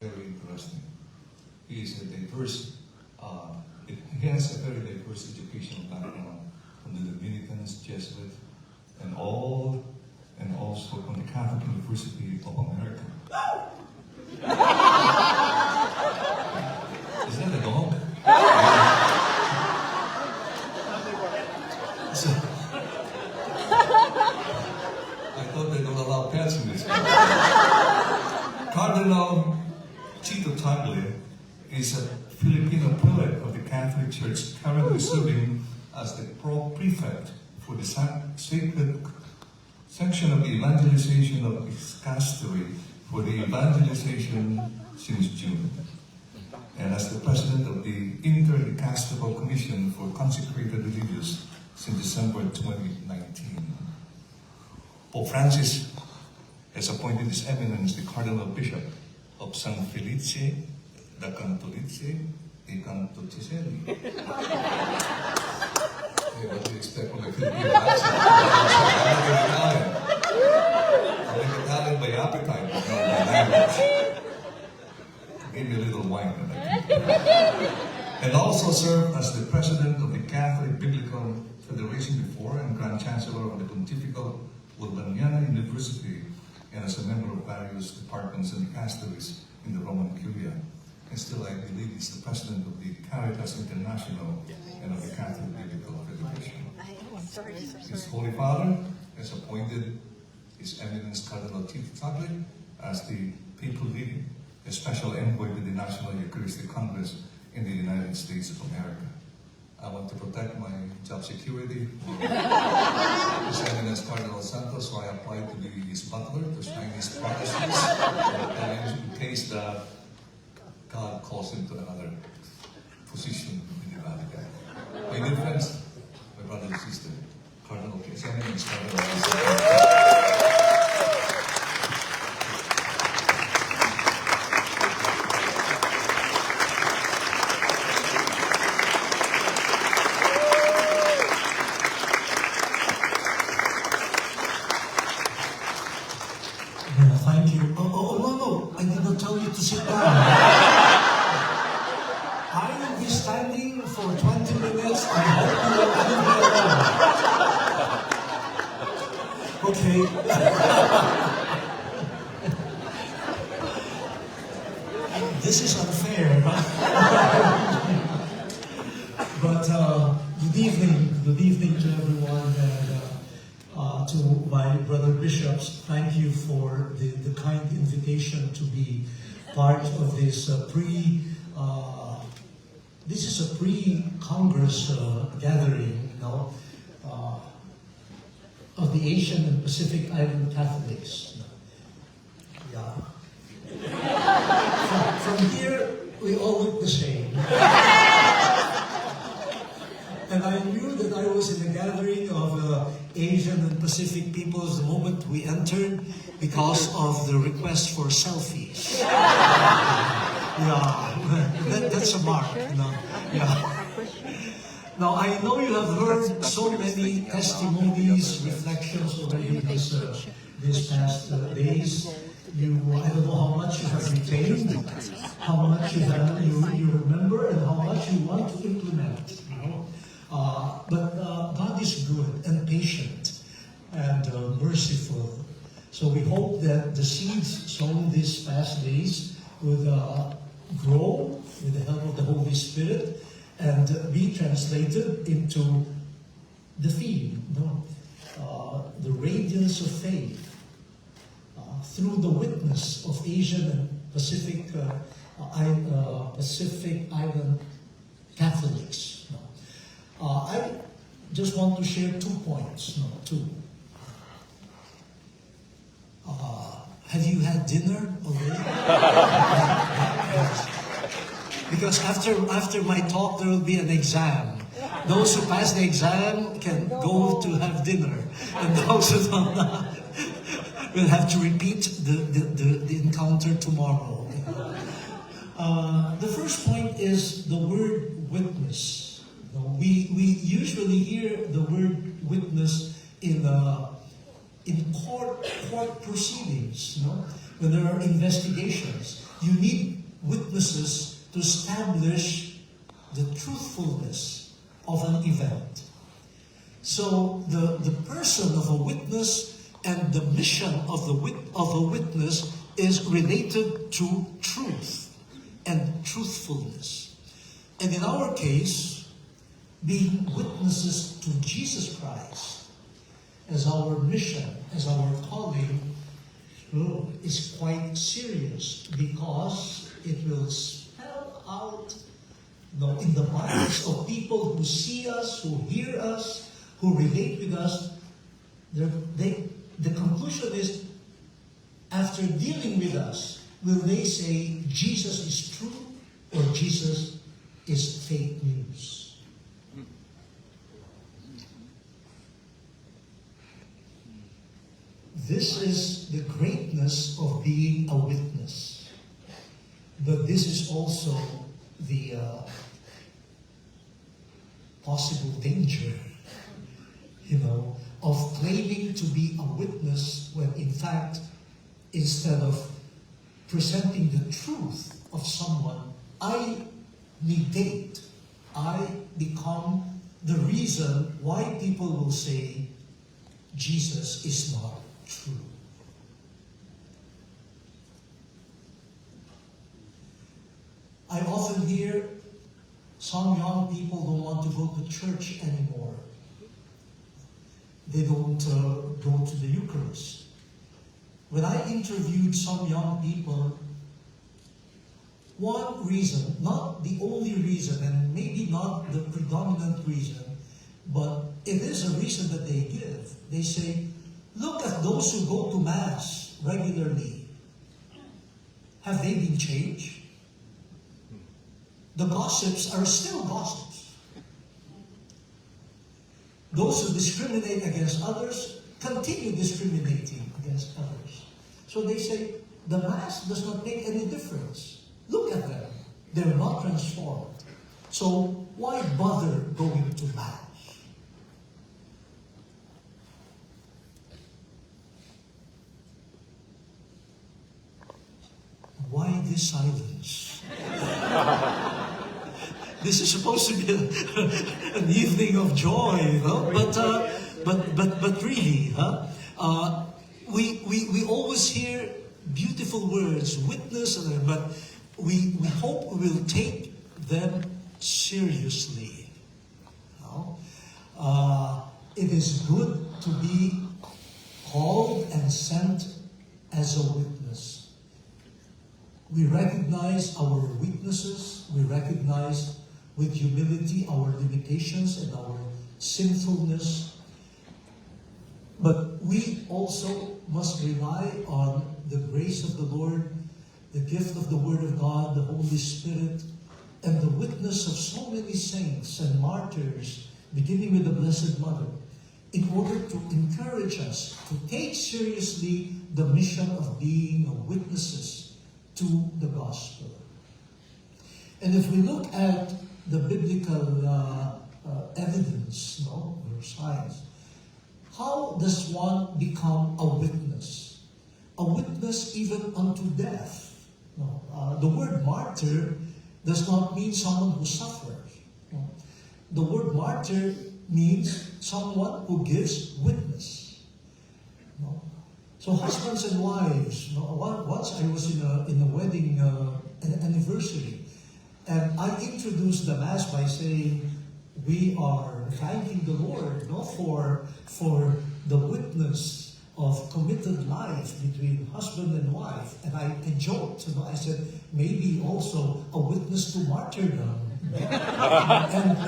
very interesting. He is a diverse, he has a very diverse educational background from the Dominicans, Jesuit, and also from the Catholic University of America. Is that a dog? So, I thought they don't allow pets in this country. Cardinal Tito Tagle is a Filipino prelate of the Catholic Church, currently serving as the prefect for the sacred section of the evangelization of Iskastory for the evangelization since June, and as the president of the Inter-Dicasteral Commission for Consecrated Religious since December 2019. Pope Francis has appointed His Eminence the Cardinal Bishop of San Felice da Cantolice e Cantociselli. Hey, what do you expect from a Filipino accent? I'm like Italian by appetite, but not by language. Give me a little wine. And also served as the president of the Catholic Biblical Federation before and Grand Chancellor of the Pontifical Urbaniana University, and as a member of various departments and dicasteries in the Roman Curia. And still, I believe he's the president of the Caritas International and of the Catholic Biblical Federation. His Holy Father has appointed His Eminence Cardinal Tito Tagle as the Papal Legate, a special envoy to the National Eucharistic Congress in the United States of America. I want to protect my job security. His Eminence Cardinal Santos, so I applied to be his butler to sign his prophecies in case that God calls him to another position in the Vatican. My good friends, my brother and sister, Cardinal His Eminence Cardinal Santos. Thank you. No. I did not tell you to sit down. I will be standing for 20 minutes. I hope you will leave me alone. Okay. This is unfair. But good evening to everyone. And to my brother bishops, thank you for the kind invitation to be part of this this is a pre-Congress gathering, of the Asian and Pacific Island Catholics. Yeah. From here, we all look the same. And I knew that I was in a gathering of Asian and Pacific peoples the moment we entered because of the request for selfies. That's a mark. Yeah. Now, I know you have heard so many testimonies, reflections already this past days. I don't know how much you have retained, how much you remember, and how much you want to implement. But God is good and patient and merciful. So we hope that the seeds sown these past days would grow with the help of the Holy Spirit and be translated into the theme, the radiance of faith through the witness of Asian and Pacific Island Catholics. I just want to share 2 points. Have you had dinner already? Because after my talk, there will be an exam. Those who pass the exam can go to have dinner, and those who don't will have to repeat the encounter tomorrow. The first point is the word witness. We usually hear the word witness in court proceedings. When there are investigations, you need witnesses to establish the truthfulness of an event. So the person of a witness and the mission of a witness is related to truth and truthfulness. And in our case, being witnesses to Jesus Christ as our mission, as our calling, is quite serious because it will spell out in the minds of people who see us, who hear us, who relate with us. The conclusion is, after dealing with us, will they say Jesus is true or Jesus is fake news? This is the greatness of being a witness. But this is also the possible danger, of claiming to be a witness when in fact, instead of presenting the truth of someone, I negate, I become the reason why people will say Jesus is not true. I often hear some young people don't want to go to church anymore. They don't go to the Eucharist. When I interviewed some young people, one reason, not the only reason, and maybe not the predominant reason, but it is a reason that they give. They say, look at those who go to Mass regularly. Have they been changed? The gossips are still gossips. Those who discriminate against others continue discriminating against others. So they say, the Mass does not make any difference. Look at them. They're not transformed. So why bother going to Mass? Why this silence? This is supposed to be an evening of joy, but really, we always hear beautiful words, witness, but we hope we will take them seriously. It is good to be called and sent as a witness. We recognize our weaknesses. We recognize with humility our limitations and our sinfulness. But we also must rely on the grace of the Lord, the gift of the Word of God, the Holy Spirit, and the witness of so many saints and martyrs, beginning with the Blessed Mother, in order to encourage us to take seriously the mission of being witnesses to the gospel. And if we look at the biblical evidence, or signs, how does one become a witness? A witness even unto death. The word martyr does not mean someone who suffers. The word martyr means someone who gives witness. So husbands and wives, once I was in a wedding anniversary, and I introduced the Mass by saying, we are thanking the Lord for the witness of committed life between husband and wife. And I joked, I said, maybe also a witness to martyrdom. and